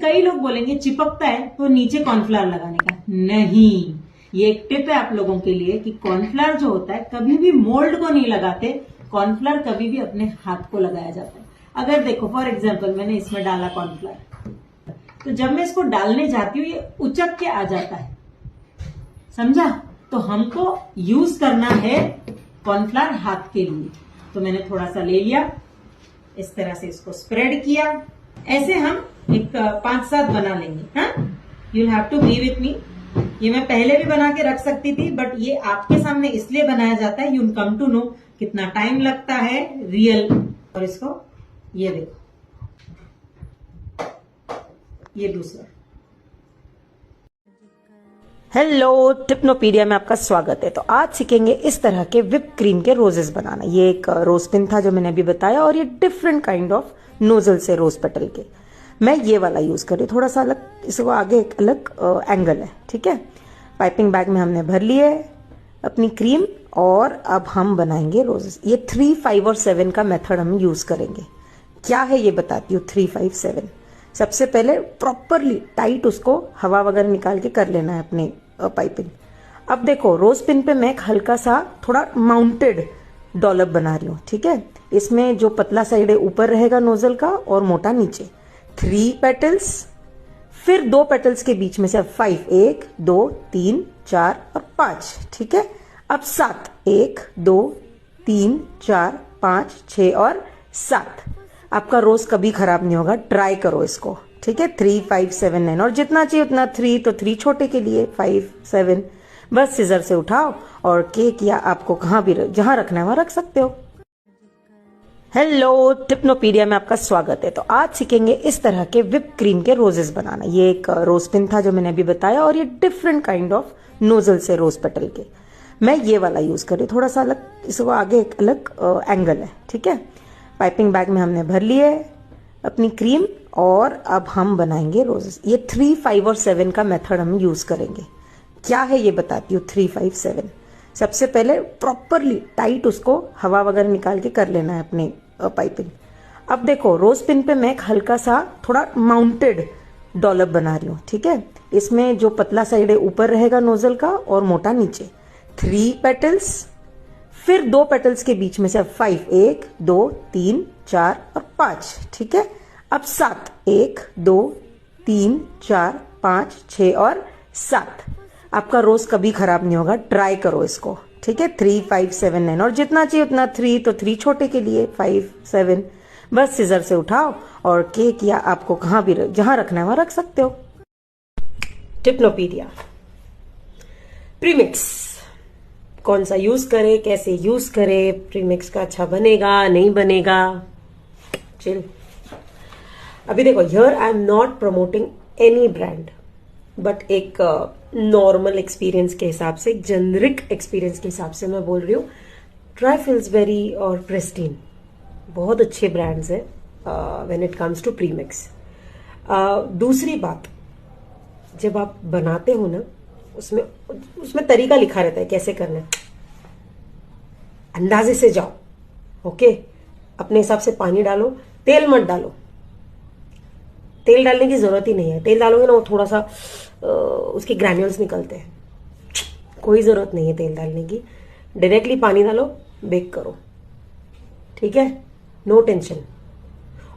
कई लोग बोलेंगे चिपकता है तो नीचे कॉर्नफ्लावर लगाने का, नहीं, ये एक टिप है आप लोगों के लिए कि कॉर्नफ्लावर जो होता है कभी भी मोल्ड को नहीं लगाते, कॉर्नफ्लावर कभी भी अपने हाथ को लगाया जाता है। अगर देखो फॉर एग्जाम्पल मैंने इसमें डाला कॉर्नफ्लावर, तो जब मैं इसको डालने जाती हूँ ये उचक के आ जाता है, समझा? तो हमको यूज करना है कॉर्नफ्लावर हाथ के लिए। तो मैंने थोड़ा सा ले लिया, इस तरह से इसको स्प्रेड किया, ऐसे हम एक 5-7 बना लेंगे। हाँ, you will have to be with me. ये मैं पहले भी बना के रख सकती थी, बट ये आपके सामने इसलिए बनाया जाता है, यू कम टू नो कितना टाइम लगता है रियल। और इसको ये देखो, ये दूसरा। हेलो, टिप्नोपीडिया में आपका स्वागत है। तो आज सीखेंगे इस तरह के विप क्रीम के रोजेस बनाना। ये एक रोज पिन था जो मैंने अभी बताया, और ये डिफरेंट काइंड ऑफ नोजल से रोज पेटल के मैं ये वाला यूज कर रही हूँ। थोड़ा सा अलग, इसको आगे एक अलग एंगल है, ठीक है। पाइपिंग बैग में हमने भर लिए अपनी क्रीम, और अब हम बनाएंगे रोजेस। ये 3, 5 और 7 का मेथड हम यूज करेंगे। क्या है ये बताती हूँ। 3, 5, 7 सबसे पहले प्रॉपरली टाइट उसको हवा वगैरह निकाल के कर लेना है अपनी पाइपिंग। अब देखो रोज पिन पे मैं एक हल्का सा थोड़ा माउंटेड डॉलप बना रही हूँ, ठीक है। इसमें जो पतला साइड है ऊपर रहेगा नोजल का और मोटा नीचे। 3 पेटल्स, फिर 2 पेटल्स के बीच में से 5, 1, 2, 3, 4 और 5, ठीक है। अब 7, 1, 2, 3, 4, 5, 6 और 7। आपका रोज कभी खराब नहीं होगा, ट्राई करो इसको, ठीक है। 3, 5, 7, 9 और जितना चाहिए उतना। 3 तो 3 छोटे के लिए, 5, 7 बस सीजर से उठाओ और केक या आपको कहाँ भी जहां रखना है वहां रख सकते हो। हेलो, टिप्नोपीडिया में आपका स्वागत है। तो आज सीखेंगे इस तरह के विप क्रीम के रोजेस बनाना। ये एक रोज पिन था जो मैंने अभी बताया, और ये डिफरेंट काइंड ऑफ नोजल से रोज पेटल के मैं ये वाला यूज कर रही हूँ। थोड़ा सा अलग, इसको आगे एक अलग एंगल है, ठीक है। पाइपिंग बैग में हमने भर लिए अपनी क्रीम, और अब हम बनाएंगे रोजेस। ये 3, 5 और 7 का मेथड हम यूज करेंगे। क्या है ये बताती हूँ। 3, 5, 7 सबसे पहले प्रॉपरली टाइट उसको हवा वगैरह निकाल के कर लेना है अपनी पाइपिंग। अब देखो रोज पिन पे मैं एक हल्का सा थोड़ा माउंटेड डॉलप बना रही हूँ, ठीक है। इसमें जो पतला साइड है ऊपर रहेगा नोजल का और मोटा नीचे। 3 पेटल्स, फिर 2 पेटल्स के बीच में से 5, 1, 2, 3, 4 और 5, ठीक है। अब 7, 1, 2, 3, 4, 5, 6 और 7। आपका रोज कभी खराब नहीं होगा, ट्राई करो इसको, ठीक है। 3, 5, 7, 9 और जितना चाहिए उतना। 3 तो 3 छोटे के लिए, 5, 7 बस सीजर से उठाओ और केक या आपको कहाँ भी जहां रखना है वहां रख सकते हो। टिप्नोपीडिया प्रीमिक्स कौन सा यूज करे, कैसे यूज करे, प्रीमिक्स का अच्छा बनेगा नहीं बनेगा, चिल। अभी देखो, here I am not promoting any brand, but एक नॉर्मल एक्सपीरियंस के हिसाब से, एक जेनरिक एक्सपीरियंस के हिसाब से मैं बोल रही हूँ। ट्राइफिल्सबेरी और प्रेस्टीन बहुत अच्छे ब्रांड्स हैं when it comes to premix. दूसरी बात, जब आप बनाते हो ना, उसमें तरीका लिखा रहता है कैसे करना है, अंदाजे से जाओ, ओके। अपने हिसाब से पानी डालो, तेल मत डालो। तेल डालने की जरूरत ही नहीं है। तेल डालोगे ना वो थोड़ा सा उसके ग्रैन्यूल्स निकलते हैं, कोई जरूरत नहीं है तेल डालने की। डायरेक्टली पानी डालो, बेक करो, ठीक है, नो टेंशन।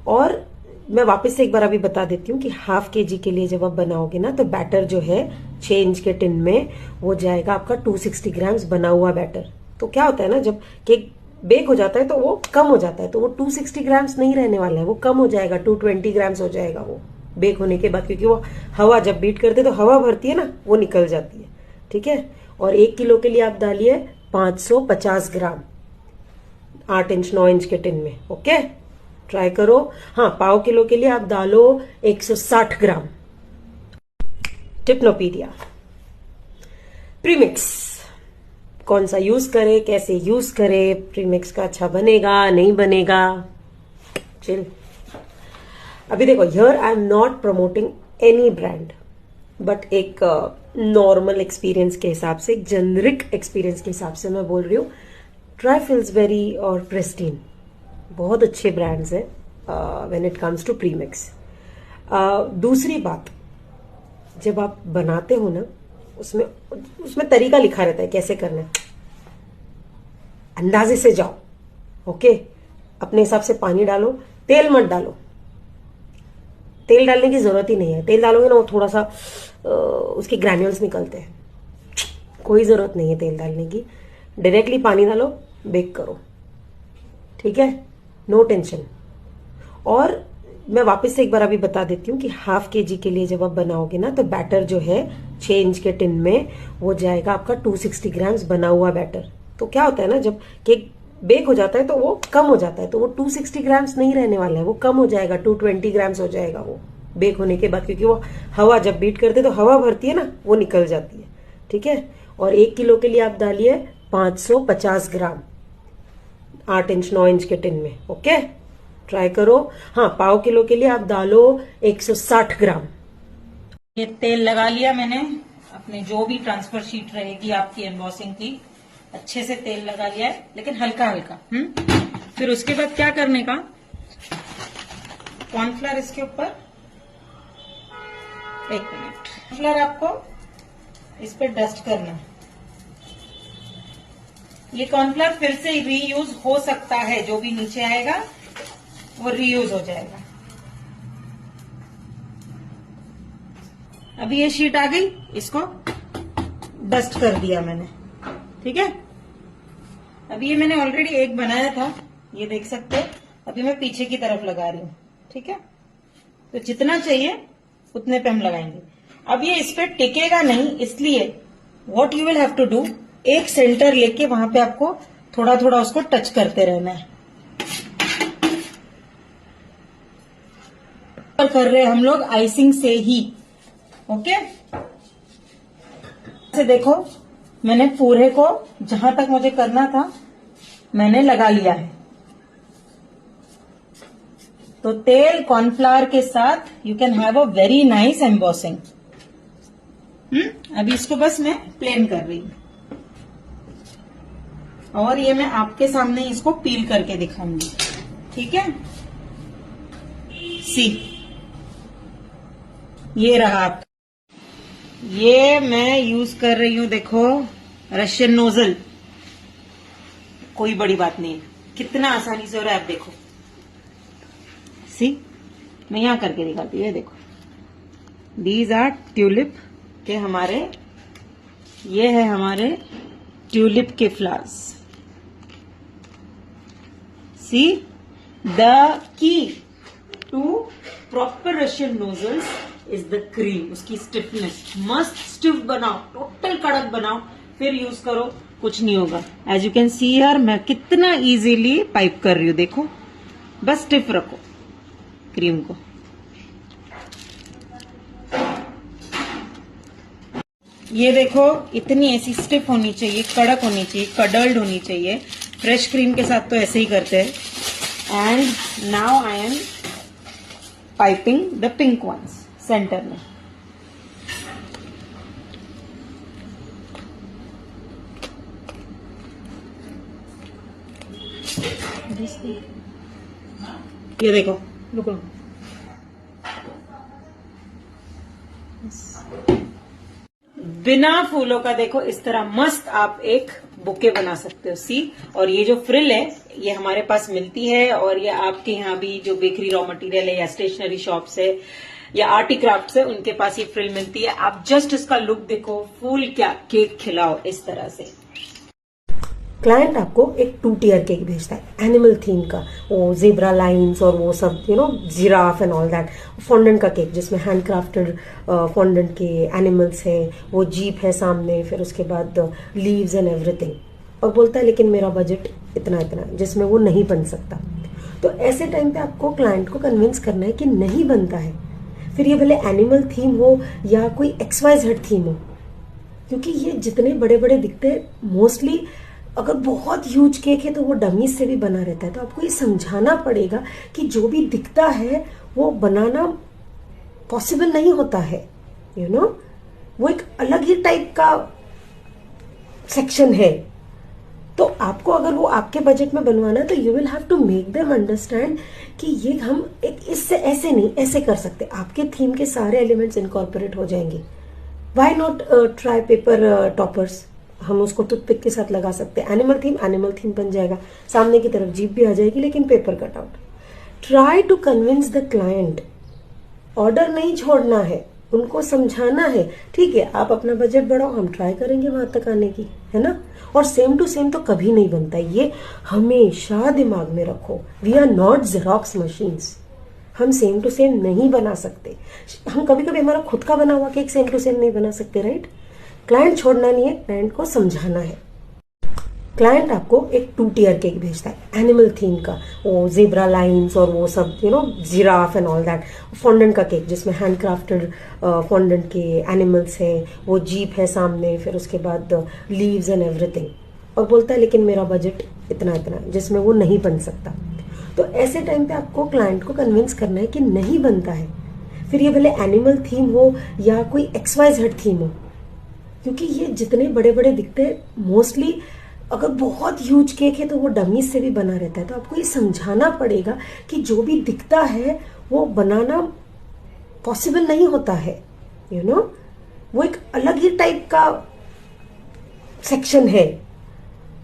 और मैं वापस से एक बार अभी बता देती हूँ कि ½ kg के लिए जब आप बनाओगे ना, तो बैटर जो है 6 इंच के टिन में वो जाएगा आपका 260 ग्राम्स बना हुआ बैटर। तो क्या होता है ना, जब केक बेक हो जाता है तो वो कम हो जाता है, तो वो 260 ग्राम्स नहीं रहने वाला है, वो कम हो जाएगा, 220 ग्राम्स हो जाएगा वो बेक होने के बाद, क्योंकि वो हवा जब बीट करते तो हवा भरती है ना, वो निकल जाती है, ठीक है। और 1 किलो के लिए आप डालिए 550 ग्राम 8 इंच 9 इंच के टिन में, ओके, ट्राई करो। हाँ, ½ किलो के लिए आप डालो 160 ग्राम। टिप्नोपीडिया प्रीमिक्स कौन सा यूज करे, कैसे यूज करे, प्रीमिक्स का अच्छा बनेगा नहीं बनेगा, चिल। अभी देखो, here I am not promoting any brand, but एक नॉर्मल एक्सपीरियंस के हिसाब से, एक जेनरिक एक्सपीरियंस के हिसाब से मैं बोल रही हूँ। ट्राइफिल्सबेरी और प्रेस्टीन बहुत अच्छे ब्रांड्स हैं when it comes to premix. दूसरी बात, जब आप बनाते हो ना, उसमें तरीका लिखा रहता है कैसे करना है, अंदाजे से जाओ। ओके, अपने हिसाब से पानी डालो, तेल मत डालो। तेल डालने की जरूरत ही नहीं है। तेल डालोगे ना वो थोड़ा सा उसके ग्रैन्यूल्स निकलते हैं, कोई जरूरत नहीं है तेल डालने की। डायरेक्टली पानी डालो, बेक करो, ठीक है, नो टेंशन। और मैं वापस से एक बार अभी बता देती हूँ कि ½ kg के लिए जब आप बनाओगे ना, तो बैटर जो है 6 इंच के टिन में वो जाएगा आपका 260 ग्राम्स बना हुआ बैटर। तो क्या होता है ना, जब केक बेक हो जाता है तो वो कम हो जाता है, तो वो 260 ग्राम्स नहीं रहने वाला है, वो कम हो जाएगा, 220 ग्राम्स हो जाएगा वो बेक होने के बाद, क्योंकि वो हवा जब बीट करते तो हवा भरती है ना, वो निकल जाती है, ठीक है। और 1 किलो के लिए आप डालिए 550 ग्राम 8 इंच 9 इंच के टिन में। ओके, ट्राई करो। हाँ, ½ किलो के लिए आप डालो 160 ग्राम। ये तेल लगा लिया मैंने अपने जो भी ट्रांसफर शीट रहेगी आपकी एम्बॉसिंग की, अच्छे से तेल लगा लिया है, लेकिन हल्का हल्का। फिर उसके बाद क्या करने का, कॉर्नफ्लोर इसके ऊपर, 1 मिनट, कॉर्नफ्लोर आपको इस पे डस्ट करना। ये कॉर्नफ्लोर फिर से रीयूज हो सकता है, जो भी नीचे आएगा वो रीयूज हो जाएगा। अभी ये शीट आ गई, इसको डस्ट कर दिया मैंने, ठीक है। अभी ये मैंने ऑलरेडी एक बनाया था, ये देख सकते हैं। अभी मैं पीछे की तरफ लगा रही हूँ, ठीक है। तो जितना चाहिए उतने पे हम लगाएंगे। अब ये इस पे टिकेगा नहीं, इसलिए what you will have to do, एक सेंटर लेके वहां पे आपको थोड़ा थोड़ा उसको टच करते रहना है। कर रहे हम लोग आइसिंग से ही, ओके। से देखो, मैंने पूरे को जहां तक मुझे करना था मैंने लगा लिया है। तो तेल कॉर्नफ्लावर के साथ you can have a very nice embossing. अभी इसको बस मैं प्लेन कर रही हूं, और ये मैं आपके सामने इसको पील करके दिखाऊंगी, ठीक है। सी, ये रहा आप, ये मैं यूज कर रही हूं, देखो, रशियन नोजल। कोई बड़ी बात नहीं है, कितना आसानी से हो रहा है, आप देखो। सी, मैं यहां करके दिखाती हूँ, ये देखो, दीज आर ट्यूलिप के हमारे, ये है हमारे ट्यूलिप के flowers. See, the key to proper Russian nozzles is the cream, उसकी स्टिफनेस। मस्त स्टिफ बनाओ, टोटल कड़क बनाओ, फिर यूज करो, कुछ नहीं होगा। As you can see here, मैं कितना इजीली पाइप कर रही हूं, देखो। बस स्टिफ रखो क्रीम को। ये देखो, इतनी ऐसी स्टिफ होनी चाहिए, कड़क होनी चाहिए, कडल्ड होनी चाहिए। फ्रेश क्रीम के साथ तो ऐसे ही करते हैं। And now I am piping the pink ones centre में। ये देखो, रुको, बिना फूलों का देखो इस तरह मस्त आप एक बुके बना सकते हो। सी, और ये जो फ्रिल है ये हमारे पास मिलती है, और ये आपके यहाँ भी जो बेकरी रॉ मटेरियल है या स्टेशनरी शॉप्स है या आर्टी क्राफ्ट है, उनके पास ये फ्रिल मिलती है। आप जस्ट इसका लुक देखो, फूल क्या केक खिलाओ इस तरह से। क्लाइंट आपको एक 2 टियर केक भेजता है एनिमल थीम का, वो जेब्रा लाइंस और वो सब, you know, giraffe and all that. Fondant का केक जिसमें हैंड क्राफ्टेड फॉन्डेंट के एनिमल्स है, वो जीप है सामने, फिर उसके बाद लीव्स एंड एवरीथिंग, और बोलता है लेकिन मेरा बजट इतना इतना, जिसमें वो नहीं बन सकता। तो ऐसे टाइम पे आपको क्लाइंट को कन्विंस करना है कि नहीं बनता है, फिर ये भले एनिमल थीम हो या कोई XYZ थीम हो, क्योंकि ये जितने बड़े बड़े दिखते हैं मोस्टली, अगर बहुत ह्यूज केक है तो वो डमीज से भी बना रहता है। तो आपको ये समझाना पड़ेगा कि जो भी दिखता है वो बनाना पॉसिबल नहीं होता है, यू नो, वो एक अलग ही टाइप का सेक्शन है। तो आपको अगर वो आपके बजट में बनवाना है तो you will have to make them understand कि ये हम एक इससे ऐसे नहीं ऐसे कर सकते, आपके थीम के सारे एलिमेंट्स इनकॉर्पोरेट हो जाएंगे। Why not try paper toppers, हम उसको टूथपिक के साथ लगा सकते हैं। एनिमल थीम बन जाएगा, सामने की तरफ जीप भी आ जाएगी लेकिन paper cut out. Try to convince the client, order नहीं छोड़ना है, उनको समझाना है ठीक है आप अपना बजट बढ़ाओ, हम ट्राई करेंगे वहां तक आने की, है ना। और सेम टू सेम तो कभी नहीं बनता, ये हमेशा दिमाग में रखो। We are not Xerox machines, हम सेम टू सेम नहीं बना सकते। हम कभी कभी हमारा खुद का बना हुआ केक सेम टू सेम नहीं बना सकते, राइट। क्लाइंट छोड़ना नहीं है, क्लाइंट को समझाना है। क्लाइंट आपको एक 2 टियर केक भेजता है एनिमल थीम का, वो जेब्रा लाइंस और वो सब giraffe and all that. Fondant का केक जिसमें हैंडक्राफ्टेड फॉन्डेंट के एनिमल्स हैं, वो जीप है सामने, फिर उसके बाद लीव्स एंड एवरीथिंग, और बोलता है लेकिन मेरा बजट इतना इतना, जिसमें वो नहीं बन सकता। तो ऐसे टाइम पे आपको क्लाइंट को कन्विंस करना है कि नहीं बनता है, फिर ये भले एनिमल थीम हो या कोई XYZ थीम हो, क्योंकि ये जितने बड़े बड़े दिखते हैं मोस्टली अगर बहुत ह्यूज केक है तो वो डमीज से भी बना रहता है। तो आपको ये समझाना पड़ेगा कि जो भी दिखता है वो बनाना पॉसिबल नहीं होता है, वो एक अलग ही टाइप का सेक्शन है।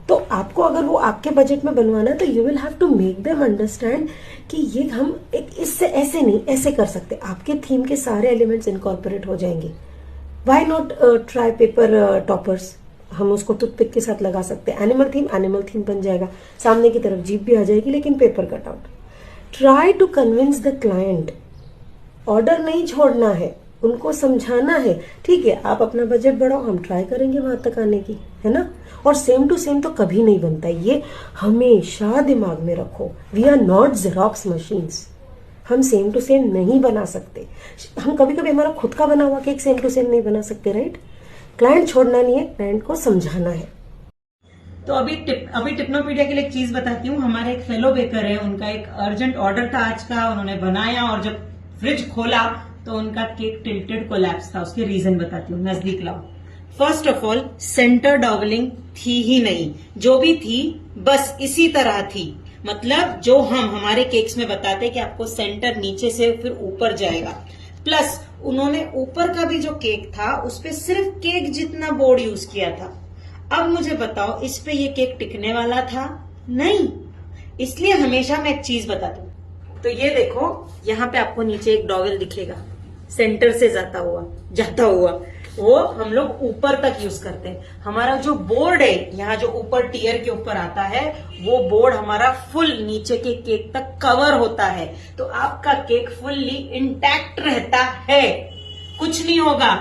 तो आपको अगर वो आपके बजट में बनवाना है तो you will have to make them understand कि ये हम एक इससे ऐसे नहीं ऐसे कर सकते, आपके थीम के सारे एलिमेंट्स इनकॉर्पोरेट हो जाएंगे। Why not try paper toppers, हम उसको टूथपिक के साथ लगा सकते हैं। एनिमल थीम बन जाएगा, सामने की तरफ जीप भी आ जाएगी लेकिन paper cut out. Try to convince the client, order नहीं छोड़ना है, उनको समझाना है ठीक है आप अपना बजट बढ़ाओ, हम ट्राई करेंगे वहां तक आने की, है ना। और सेम टू सेम तो कभी नहीं बनता, ये हमेशा दिमाग में रखो। We are not Xerox machines, हम सेम टू सेम नहीं बना सकते। हम कभी कभी हमारा खुद का बना हुआ केक सेम टू सेम नहीं बना सकते, राइट। क्लाइंट छोड़ना नहीं है, क्लाइंट को समझाना है। तो अभी टिप्नोपीडिया के लिए एक चीज बताती हूँ। हमारे एक फेलो बेकर है, उनका एक अर्जेंट ऑर्डर था आज का, उन्होंने बनाया और जब फ्रिज खोला तो उनका केक टिल्टेड कोलैप्स था। उसके रीजन बताती हूँ, नजदीक लाओ। फर्स्ट ऑफ ऑल सेंटर डॉगलिंग थी ही नहीं, जो भी थी बस इसी तरह थी। मतलब जो हम हमारे केक्स में बताते कि आपको सेंटर नीचे से फिर ऊपर जाएगा, प्लस उन्होंने ऊपर का भी जो केक था उस पे सिर्फ केक जितना बोर्ड यूज किया था। अब मुझे बताओ इस पे ये केक टिकने वाला था? नहीं। इसलिए हमेशा मैं एक चीज बताती हूँ, तो ये देखो यहाँ पे आपको नीचे एक डॉगल दिखेगा सेंटर से जाता हुआ, वो हम लोग ऊपर तक यूज करते हैं। हमारा जो बोर्ड है यहाँ जो ऊपर टियर के ऊपर आता है, वो बोर्ड हमारा फुल नीचे के केक तक कवर होता है, तो आपका केक फुल्ली इंटैक्ट रहता है, कुछ नहीं होगा।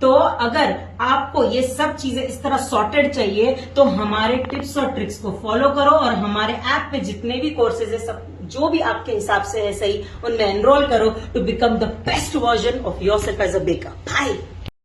तो अगर आपको ये सब चीजें इस तरह सॉर्टेड चाहिए तो हमारे टिप्स और ट्रिक्स को फॉलो करो, और हमारे ऐप पे जितने भी कोर्सेज है सब जो भी आपके हिसाब से है सही, उनमें एनरोल करो to become the best version of yourself as a baker. Bye.